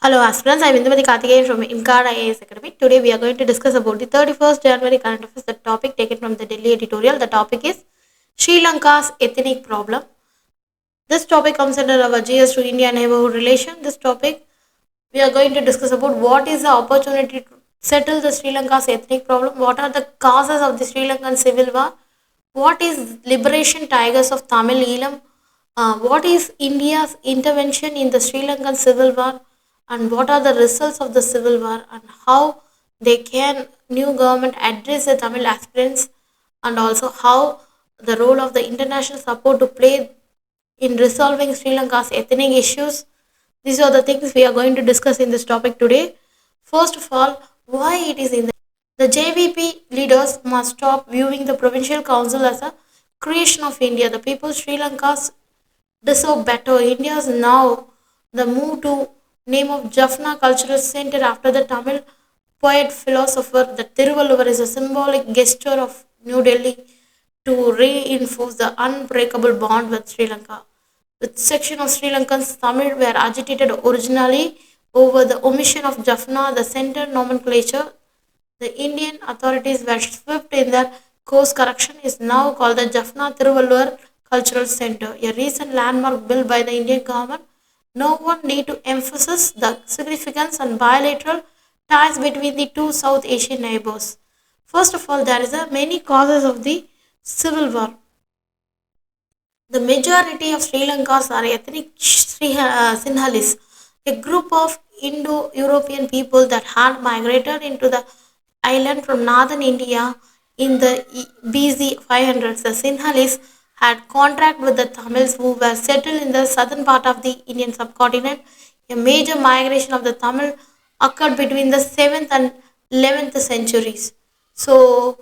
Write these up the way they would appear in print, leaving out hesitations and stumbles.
Hello aspirants, I am Indumati Karthikeyan from Inkar IAS Academy. Today we are going to discuss about the 31st January current affairs. The topic taken from the Delhi editorial. The topic is Sri Lanka's ethnic problem. This topic comes under our GS to India neighborhood relation. This topic we are going to discuss about what is the opportunity to settle the Sri Lanka's ethnic problem, what are the causes of the Sri Lankan civil war, what is liberation tigers of Tamil Eelam, what is India's intervention in the Sri Lankan civil war, and what are the results of the civil war, and how they can new government address the Tamil aspirants, and also how the role of the international support to play in resolving Sri Lanka's ethnic issues. These are the things we are going to discuss in this topic today. First of all, why it is in the JVP leaders must stop viewing the provincial council as a creation of India. The people Sri Lanka's deserve better. India is now the move to name of Jaffna Cultural Center after the Tamil poet philosopher. The Tiruvalluvar is a symbolic gesture of New Delhi to reinforce the unbreakable bond with Sri Lanka. With section of Sri Lankans Tamil were agitated originally over the omission of Jaffna, the center nomenclature. The Indian authorities were swift in their course correction is now called the Jaffna Thiruvalluvar Cultural Center, a recent landmark built by the Indian government. No one need to emphasize the significance and bilateral ties between the two South Asian neighbors. First of all, there is a many causes of the civil war. The majority of Sri Lankans are ethnic Sinhalese, a group of Indo-European people that had migrated into the island from northern India in the BC 500s. The Sinhalese had contact with the Tamils who were settled in the southern part of the Indian subcontinent. A major migration of the Tamil occurred between the 7th and 11th centuries. So,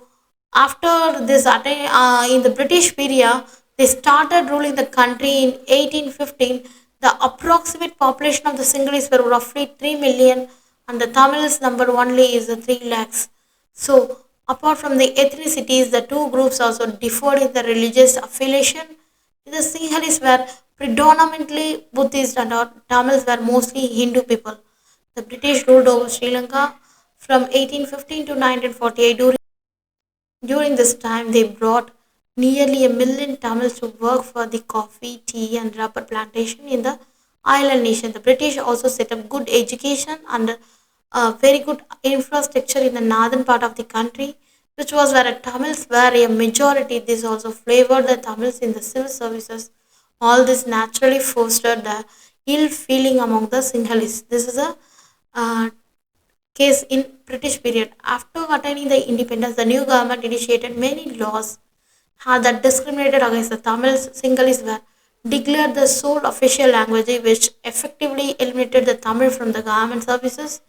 after this, in the British period, they started ruling the country in 1815. The approximate population of the Sinhalese were roughly 3 million, and the Tamils number only is 3 lakhs. So, apart from the ethnicities, the two groups also differed in the religious affiliation. The Sinhalese were predominantly Buddhist, and our Tamils were mostly Hindu people. The British ruled over Sri Lanka from 1815 to 1948. During this time, they brought nearly a million Tamils to work for the coffee, tea, and rubber plantation in the island nation. The British also set up good education and very good infrastructure in the northern part of the country, which was where Tamils were a majority. This also flavored the Tamils in the civil services. All this naturally fostered the ill feeling among the Sinhalese. This is a uh, case in British period. After attaining the independence, the new government initiated many laws that discriminated against the Tamils. Sinhalese were declared the sole official language, which effectively eliminated the Tamil from the government services.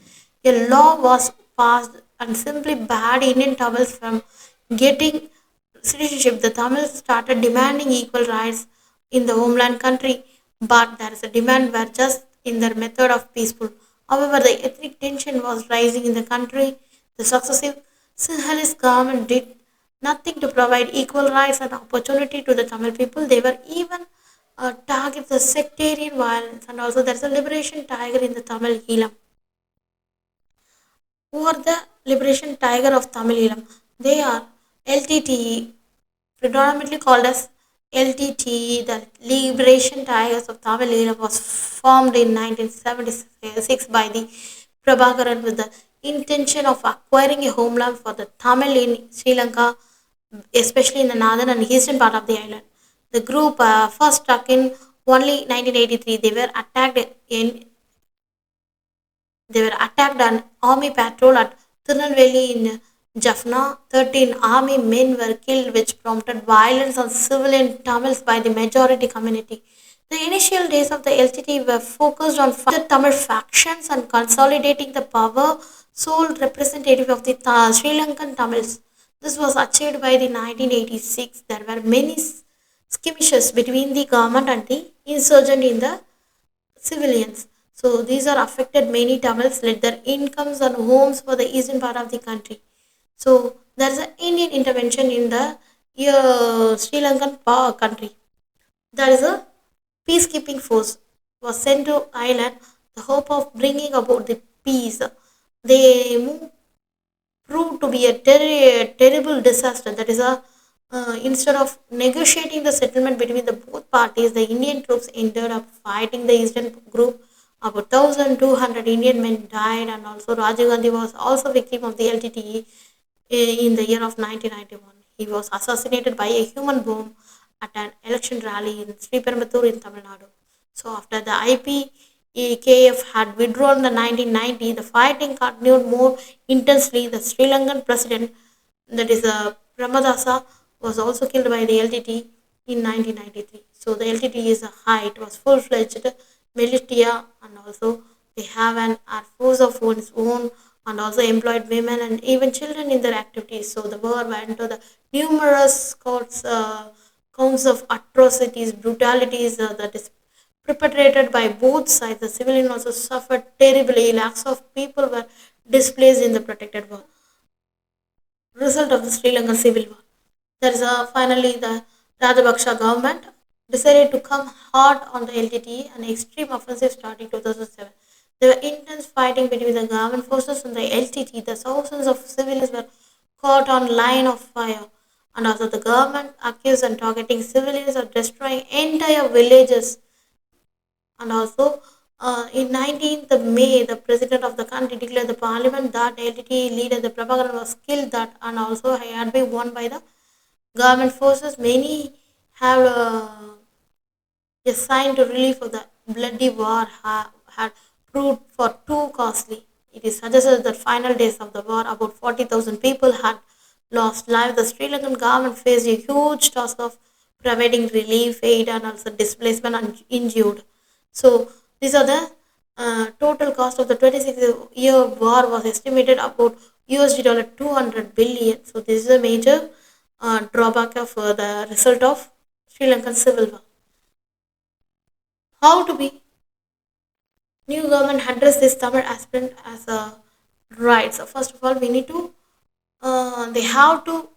A law was passed and simply barred Indian Tamils from getting citizenship. The Tamils started demanding equal rights in the homeland country, but there is a demand were just in their method of peaceful. However, the ethnic tension was rising in the country. The successive Sinhalese government did nothing to provide equal rights and opportunity to the Tamil people. They were even target the sectarian violence, and also there is a liberation tiger in the Tamil Eelam. Who are the liberation tiger of Tamil Eelam? They are LTTE, predominantly called as LTTE. The Liberation Tigers of Tamil Eelam was formed in 1976 by the Prabhakaran with the intention of acquiring a homeland for the Tamil in Sri Lanka, especially in the northern and eastern part of the island. The group first struck in only 1983. They were attacked an army patrol at Tirunelveli in Jaffna. 13 army men were killed, which prompted violence on civilian Tamils by the majority community. The initial days of the LTT were focused on fighting the Tamil factions and consolidating the power, sole representative of the Sri Lankan Tamils. This was achieved by the 1986. There were many skirmishes between the government and the insurgent in the civilians. So these are affected many Tamils let their incomes and homes for the eastern part of the country. So there is an Indian intervention in the Sri Lankan country. There is a peacekeeping force was sent to island. the hope of bringing about the peace. They proved to be a terrible disaster. That is instead of negotiating the settlement between the both parties, the Indian troops ended up fighting the Eastern group. About 1,200 Indian men died, and also Rajiv Gandhi was also victim of the LTTE in the year of 1991. He was assassinated by a human bomb at an election rally in Sriperumbudur in Tamil Nadu. So after the IPKF had withdrawn in 1990, the fighting continued more intensely. The Sri Lankan president, that is Pramadasa, was also killed by the LTT in 1993. So the LTT is a it was full-fledged militia, and also they have an air force of its own, and also employed women and even children in their activities. So the war went to the numerous counts of atrocities, brutalities that is perpetrated by both sides. The civilian also suffered terribly. Lakhs of people were displaced in the protected war. Result of the Sri Lankan civil war. There is finally the Rajapaksa government decided to come hard on the LTTE, and extreme offensive started in 2007. There were intense fighting between the government forces and the LTT. The thousands of civilians were caught on line of fire, and also the government accused and targeting civilians of destroying entire villages. And also in 19th May, the president of the country declared the parliament that LTT leader, the Prabhakaran, was killed that, and also he had been won by the government forces. Many have a sign to relief of the bloody war had proved for too costly. It is suggested that final days of the war, about 40,000 people had lost life. The Sri Lankan government faced a huge task of providing relief aid and also displacement and injured. So these are the total cost of the 26-year war was estimated about USD dollar 200 billion. So this is a major drawback of the result of Sri Lankan civil war. How to be new government address this Tamil aspirant as a right. So first of all, we need to they have to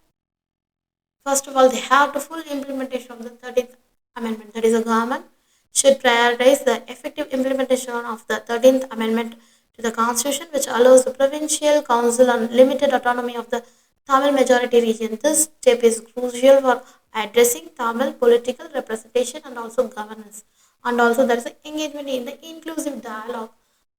first of all they have to full implementation of the 13th Amendment. That is, the government should prioritize the effective implementation of the 13th Amendment to the Constitution, which allows the provincial council and limited autonomy of the Tamil majority region. This step is crucial for addressing Tamil political representation and also governance. And also, there is an engagement in the inclusive dialogue.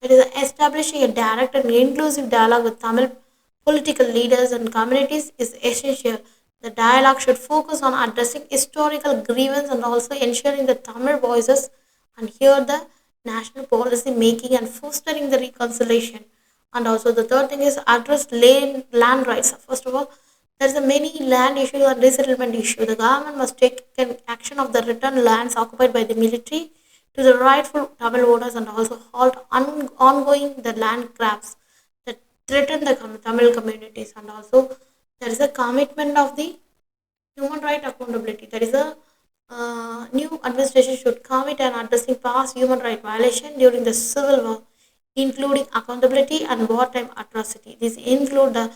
That is, establishing a direct and inclusive dialogue with Tamil political leaders and communities is essential. The dialogue should focus on addressing historical grievance and also ensuring the Tamil voices and hear the national policy making and fostering the reconciliation. And also the third thing is address land rights. First of all, there is a many land issue and resettlement issue. The government must take an action of the returned lands occupied by the military to the rightful Tamil owners, and also halt ongoing the land grabs that threaten the Tamil communities. And also there is a commitment of the human right accountability. There is a new administration should commit and addressing past human right violation during the civil war, including accountability and wartime atrocity. These include the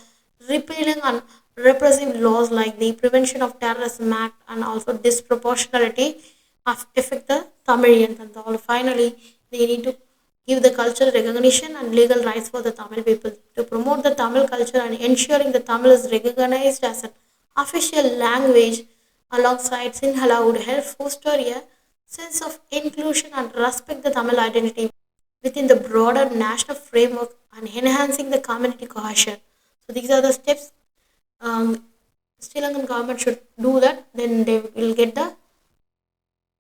repealing and repressive laws like the Prevention of Terrorism Act, and also disproportionality affect the Tamilians. And all, finally, they need to give the cultural recognition and legal rights for the Tamil people to promote the Tamil culture and ensuring the Tamil is recognized as an official language alongside Sinhala would help foster a sense of inclusion and respect the Tamil identity within the broader national framework and enhancing the community cohesion. So these are the steps Sri Lankan government should do that. Then they will get the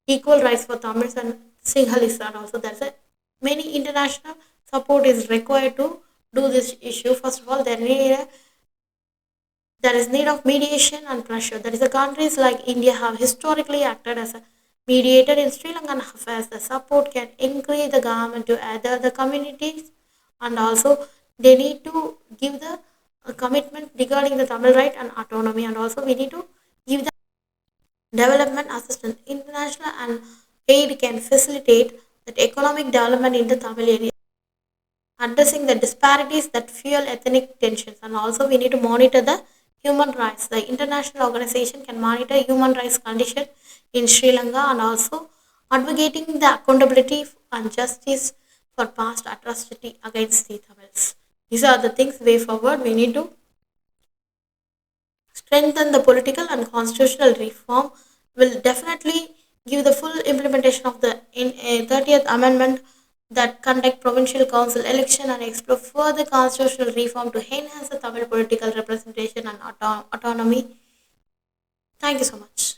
equal rights for Tamils and Sinhalese, and also there's a many international support is required to do this issue. First of all, there is need of mediation and pressure. That is, the countries like India have historically acted as a mediator in Sri Lankan affairs. The support can encourage the government to other the communities, and also they need to give the commitment regarding the Tamil right and autonomy, and also we need to give the development assistance. International and aid can facilitate that economic development in the Tamil area, addressing the disparities that fuel ethnic tensions. And also we need to monitor the human rights. The international organization can monitor human rights condition in Sri Lanka, and also advocating the accountability and justice for past atrocity against the Tamils. These are the things way forward. We need to strengthen the political and constitutional reform. Will definitely give the full implementation of the 30th Amendment, that conduct provincial council election and explore further constitutional reform to enhance the Tamil political representation and autonomy. Thank you so much.